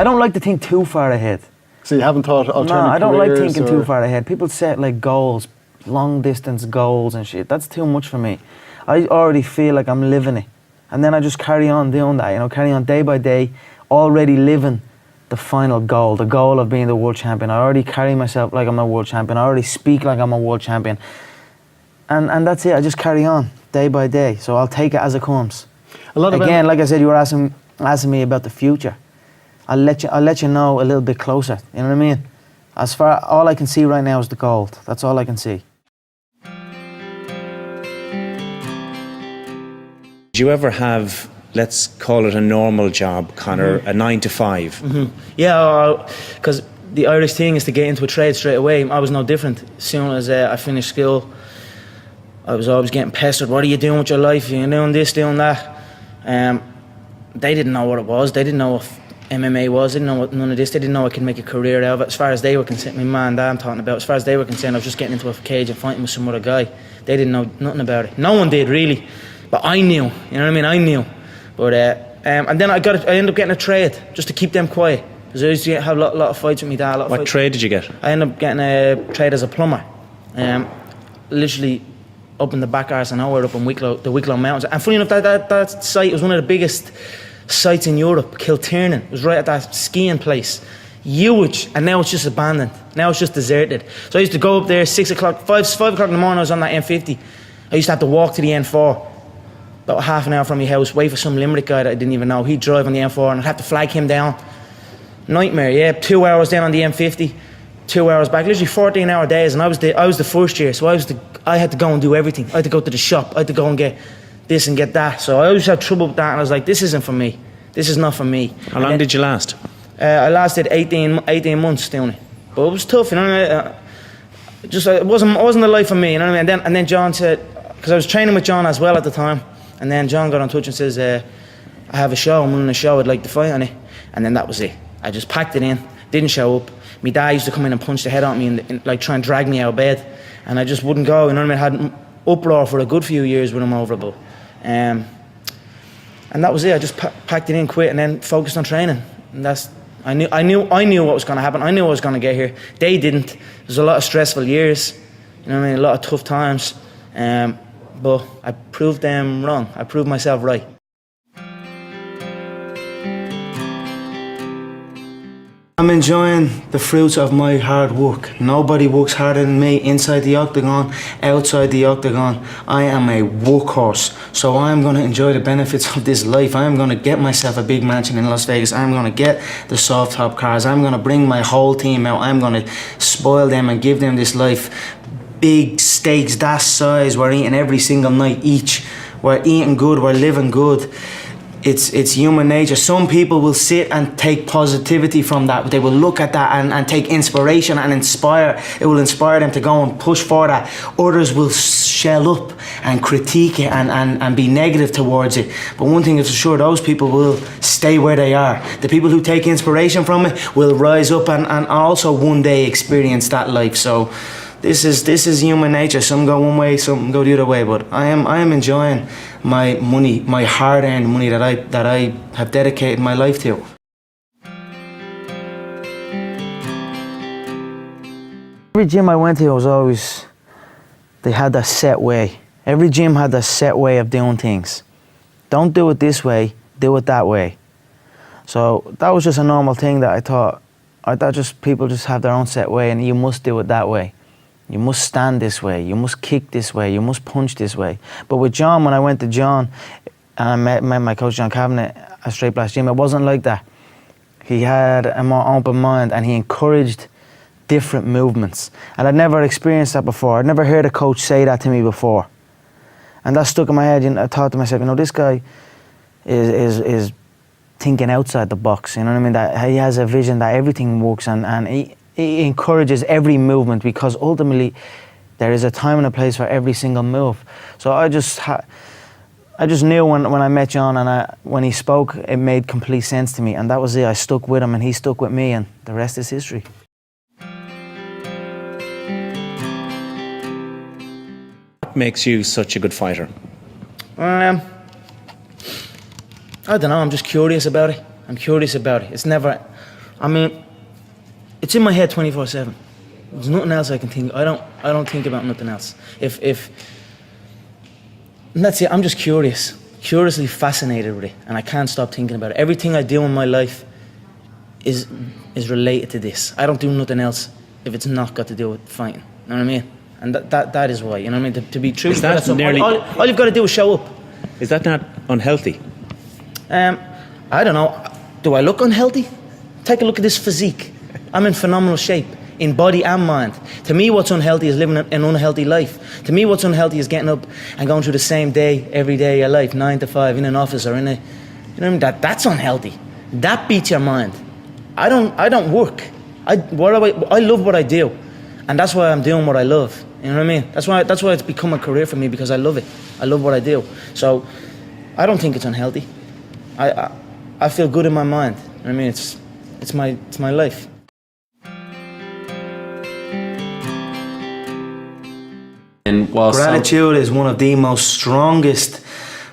I don't like to think too far ahead. So you haven't thought alternative No, I don't like careers thinking too far ahead. People set like goals, long distance goals and shit. That's too much for me. I already feel like I'm living it. And then I just carry on doing that, you know, carry on day by day, already living the final goal, the goal of being the world champion. I already carry myself like I'm a world champion. I already speak like I'm a world champion. And that's it. I just carry on day by day. So I'll take it as it comes. Again, like I said, you were asking me about the future. I'll let you know a little bit closer. You know what I mean? As far, all I can see right now is the gold. That's all I can see. Did you ever have, let's call it a normal job, Conor, a 9 to 5? Yeah, because the Irish thing is to get into a trade straight away. I was no different. As soon as I finished school, I was always getting pestered. What are you doing with your life? You're doing this, doing that. They didn't know what it was. They didn't know what MMA was. They didn't know what none of this. They didn't know I could make a career out of it. As far as they were concerned, my man and dad I'm talking about, as far as they were concerned, I was just getting into a cage and fighting with some other guy. They didn't know nothing about it. No one did, really. But I knew, you know what I mean? I knew. But and then I ended up getting a trade just to keep them quiet. Because I used to have a lot of fights with my dad. What trade did you get? I ended up getting a trade as a plumber. Literally up in the back arse of nowhere, up in the Wicklow Mountains. And funny enough, that site was one of the biggest sites in Europe. Kiltiernan. It was right at that skiing place. Huge. And now it's just abandoned. Now it's just deserted. So I used to go up there 6 o'clock, 5 o'clock in the morning. I was on that M50. I used to have to walk to the N4. About half an hour from my house, wait for some Limerick guy that I didn't even know. He'd drive on the M4 and I'd have to flag him down. Nightmare, yeah. 2 hours down on the M50, 2 hours back. Literally 14-hour days, and I was the first year, so I had to go and do everything. I had to go to the shop. I had to go and get this and get that. So I always had trouble with that, and I was like, this isn't for me. This is not for me. How long did you last? I lasted 18 months doing it, but it was tough, you know what I mean? It wasn't the life for me, you know what I mean? And then John said, because I was training with John as well at the time. And then John got in touch and says, I have a show, I'm running a show, I'd like to fight on it. And then that was it. I just packed it in, didn't show up. My dad used to come in and punch the head out of me and like try and drag me out of bed. And I just wouldn't go, you know what I mean? I had an uproar for a good few years with him over it. And that was it. I just packed it in, quit, and then focused on training. And I knew what was going to happen. I knew I was going to get here. They didn't. There was a lot of stressful years, you know what I mean? A lot of tough times. But I proved them wrong. I proved myself right. I'm enjoying the fruits of my hard work. Nobody works harder than me inside the octagon, outside the octagon. I am a workhorse, so I'm going to enjoy the benefits of this life. I'm going to get myself a big mansion in Las Vegas. I'm going to get the soft top cars. I'm going to bring my whole team out. I'm going to spoil them and give them this life. Big steaks that size, we're eating every single night each. We're eating good, we're living good. It's human nature. Some people will sit and take positivity from that. They will look at that and take inspiration and inspire. It will inspire them to go and push for that. Others will shell up and critique it and be negative towards it. But one thing is for sure, those people will stay where they are. The people who take inspiration from it will rise up and also one day experience that life. So this is human nature. Some go one way, some go the other way. But I am enjoying my money, my hard-earned money that I have dedicated my life to. Every gym I went to was always, they had that set way. Every gym had that set way of doing things. Don't do it this way, do it that way. So that was just a normal thing that I thought just people just have their own set way and you must do it that way. You must stand this way, you must kick this way, you must punch this way. But with John, when I went to John, and I met my coach John Cavanagh at Straight Blast Gym, it wasn't like that. He had a more open mind and he encouraged different movements. And I'd never experienced that before. I'd never heard a coach say that to me before. And that stuck in my head, and I thought to myself, you know, this guy is thinking outside the box, you know what I mean? That he has a vision that everything works and he encourages every movement, because ultimately there is a time and a place for every single move. So I just knew when I met John and when he spoke, it made complete sense to me, and that was it. I stuck with him and he stuck with me, and the rest is history. What makes you such a good fighter? I don't know, I'm just curious about it. I'm curious about it. I mean, it's in my head 24/7. There's nothing else I can think. I don't think about nothing else. And that's it. I'm just curiously fascinated with it, and I can't stop thinking about it. Everything I do in my life is related to this. I don't do nothing else if it's not got to do with fighting. You know what I mean? And that is why. You know what I mean? To be true, Is that nearly- all you've got to do is show up. Is that not unhealthy? I don't know. Do I look unhealthy? Take a look at this physique. I'm in phenomenal shape, in body and mind. To me, what's unhealthy is living an unhealthy life. To me, what's unhealthy is getting up and going through the same day every day of your life, 9 to 5, in an office or in a, you know what I mean? That's unhealthy. That beats your mind. I don't work. I love what I do, and that's why I'm doing what I love. You know what I mean? That's why it's become a career for me, because I love it. I love what I do. So I don't think it's unhealthy. I feel good in my mind. You know what I mean? It's my life. And while Gratitude is one of the most strongest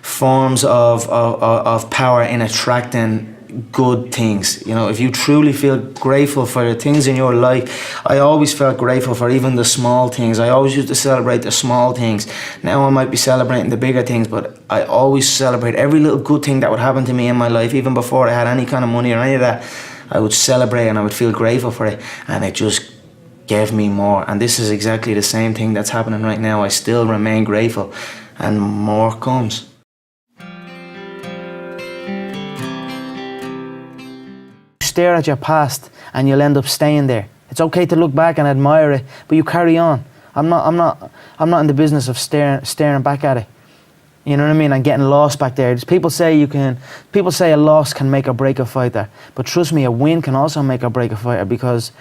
forms of power in attracting good things. You know, if you truly feel grateful for the things in your life, I always felt grateful for even the small things. I always used to celebrate the small things. Now I might be celebrating the bigger things, but I always celebrate every little good thing that would happen to me in my life. Even before I had any kind of money or any of that, I would celebrate and I would feel grateful for it, and it just gave me more. And this is exactly the same thing that's happening right now. I still remain grateful, and more comes. Stare at your past and you'll end up staying there. It's okay to look back and admire it, but you carry on. I'm not in the business of staring back at it. You know what I mean? And getting lost back there. People say a loss can make or break a fighter, but trust me, a win can also make or break a fighter, because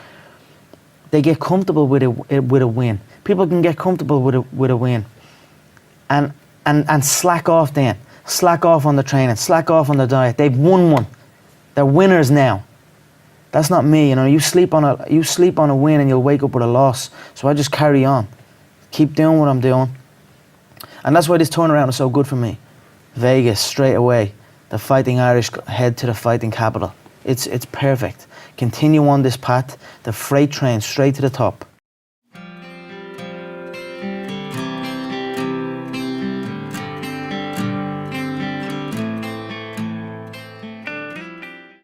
they get comfortable with a win. People can get comfortable with a win, and slack off then. Slack off on the training. Slack off on the diet. They've won one. They're winners now. That's not me. You know, you sleep on a win and you'll wake up with a loss. So I just carry on, keep doing what I'm doing, and that's why this turnaround is so good for me. Vegas straight away. The Fighting Irish head to the fighting capital. It's perfect. Continue on this path, the freight train straight to the top.